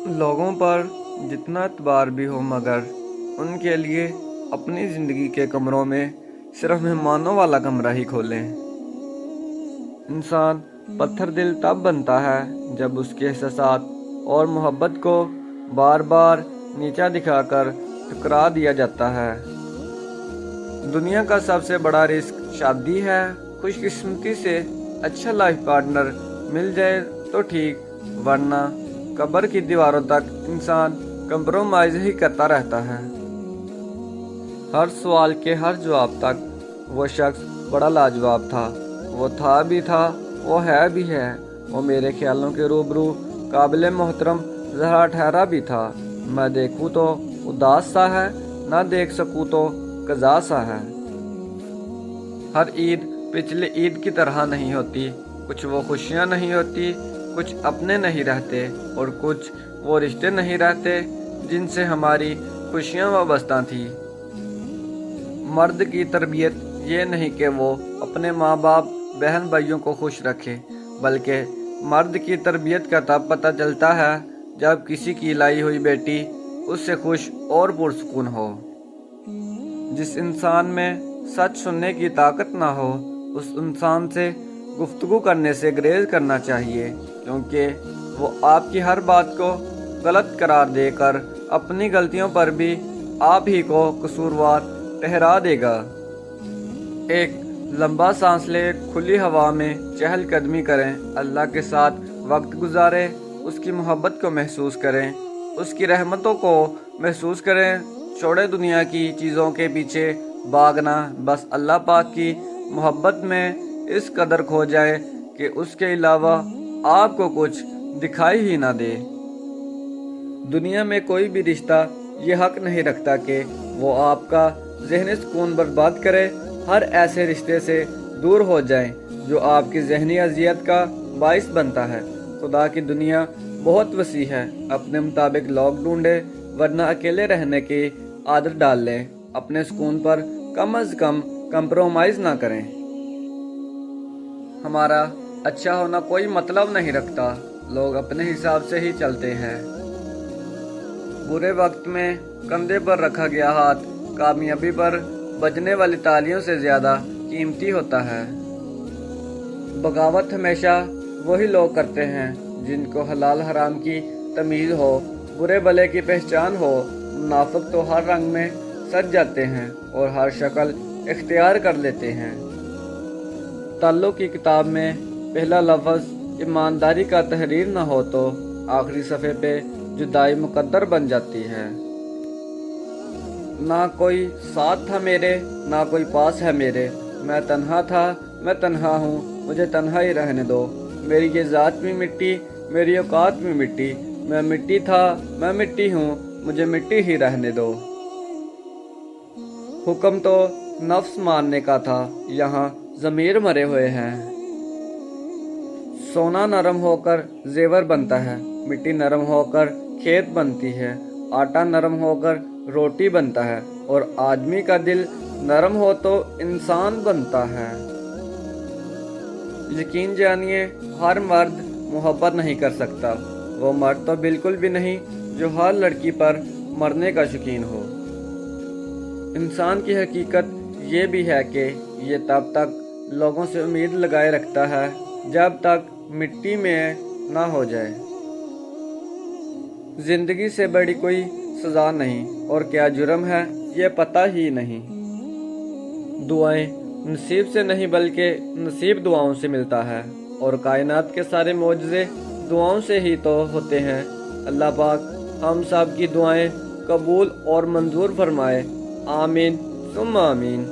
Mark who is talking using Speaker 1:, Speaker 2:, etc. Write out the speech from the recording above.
Speaker 1: لوگوں پر جتنا اعتبار بھی ہو مگر ان کے لیے اپنی زندگی کے کمروں میں صرف مہمانوں والا کمرہ ہی کھولیں۔ انسان پتھر دل تب بنتا ہے جب اس کے احساسات اور محبت کو بار بار نیچا دکھا کر ٹھکرا دیا جاتا ہے۔ دنیا کا سب سے بڑا رزق شادی ہے۔ خوش قسمتی سے اچھا لائف پارٹنر مل جائے تو ٹھیک، ورنہ قبر کی دیواروں تک انسان کمپرومائز ہی کرتا رہتا ہے۔ ہر سوال کے ہر جواب تک وہ شخص بڑا لاجواب تھا۔ وہ تھا بھی تھا، وہ ہے بھی ہے۔ وہ میرے خیالوں کے روبرو قابل محترم زہرا ٹھہرا بھی تھا۔ میں دیکھوں تو اداس سا ہے، نہ دیکھ سکوں تو قضا سا ہے۔ ہر عید پچھلے عید کی طرح نہیں ہوتی۔ کچھ وہ خوشیاں نہیں ہوتی، کچھ اپنے نہیں رہتے اور کچھ وہ رشتے نہیں رہتے جن سے ہماری خوشیاں وابستہ تھیں۔ مرد کی تربیت یہ نہیں کہ وہ اپنے ماں باپ بہن بھائیوں کو خوش رکھے، بلکہ مرد کی تربیت کا تب پتہ چلتا ہے جب کسی کی لائی ہوئی بیٹی اس سے خوش اور پرسکون ہو۔ جس انسان میں سچ سننے کی طاقت نہ ہو اس انسان سے گفتگو کرنے سے گریز کرنا چاہیے، کیونکہ وہ آپ کی ہر بات کو غلط قرار دے کر اپنی غلطیوں پر بھی آپ ہی کو قصوروار ٹھہرا دے گا۔ ایک لمبا سانس لے، کھلی ہوا میں چہل قدمی کریں، اللہ کے ساتھ وقت گزاریں، اس کی محبت کو محسوس کریں، اس کی رحمتوں کو محسوس کریں، چھوڑے دنیا کی چیزوں کے پیچھے بھاگنا، بس اللہ پاک کی محبت میں اس قدر کھو جائے کہ اس کے علاوہ آپ کو کچھ دکھائی ہی نہ دے۔ دنیا میں کوئی بھی رشتہ یہ حق نہیں رکھتا کہ وہ آپ کا ذہنی سکون برباد کرے۔ ہر ایسے رشتے سے دور ہو جائیں جو آپ کی ذہنی اذیت کا باعث بنتا ہے۔ خدا کی دنیا بہت وسیع ہے، اپنے مطابق لوگ ڈھونڈیں، ورنہ اکیلے رہنے کی عادت ڈال لیں۔ اپنے سکون پر کم از کم کمپرومائز نہ کریں۔ ہمارا اچھا ہونا کوئی مطلب نہیں رکھتا، لوگ اپنے حساب سے ہی چلتے ہیں۔ برے وقت میں کندھے پر رکھا گیا ہاتھ کامیابی پر بجنے والی تالیوں سے زیادہ قیمتی ہوتا ہے۔ بغاوت ہمیشہ وہی لوگ کرتے ہیں جن کو حلال حرام کی تمیز ہو، برے بھلے کی پہچان ہو۔ منافق تو ہر رنگ میں سج جاتے ہیں اور ہر شکل اختیار کر لیتے ہیں۔ تعلق کی کتاب میں پہلا لفظ ایمانداری کا تحریر نہ ہو تو آخری صفحے پہ جدائی مقدر بن جاتی ہے۔ نہ کوئی ساتھ تھا میرے، نہ کوئی پاس ہے میرے، میں تنہا تھا، میں تنہا ہوں، مجھے تنہا ہی رہنے دو۔ میری یہ ذات بھی مٹی، میری اوقات بھی مٹی، میں مٹی تھا، میں مٹی ہوں، مجھے مٹی ہی رہنے دو۔ حکم تو نفس ماننے کا تھا، یہاں ضمیر مرے ہوئے ہیں۔ سونا نرم ہو کر زیور بنتا ہے، مٹی نرم ہو کر کھیت بنتی ہے، آٹا نرم ہو کر روٹی بنتا ہے اور آدمی کا دل نرم ہو تو انسان بنتا ہے۔ یقین جانیے ہر مرد محبت نہیں کر سکتا، وہ مرد تو بالکل بھی نہیں جو ہر لڑکی پر مرنے کا شوقین ہو۔ انسان کی حقیقت یہ بھی ہے کہ یہ تب تک لوگوں سے امید لگائے رکھتا ہے جب تک مٹی میں نہ ہو جائے۔ زندگی سے بڑی کوئی سزا نہیں اور کیا جرم ہے یہ پتہ ہی نہیں۔ دعائیں نصیب سے نہیں بلکہ نصیب دعاؤں سے ملتا ہے، اور کائنات کے سارے معجزے دعاؤں سے ہی تو ہوتے ہیں۔ اللہ پاک ہم سب کی دعائیں قبول اور منظور فرمائے، آمین ثم آمین۔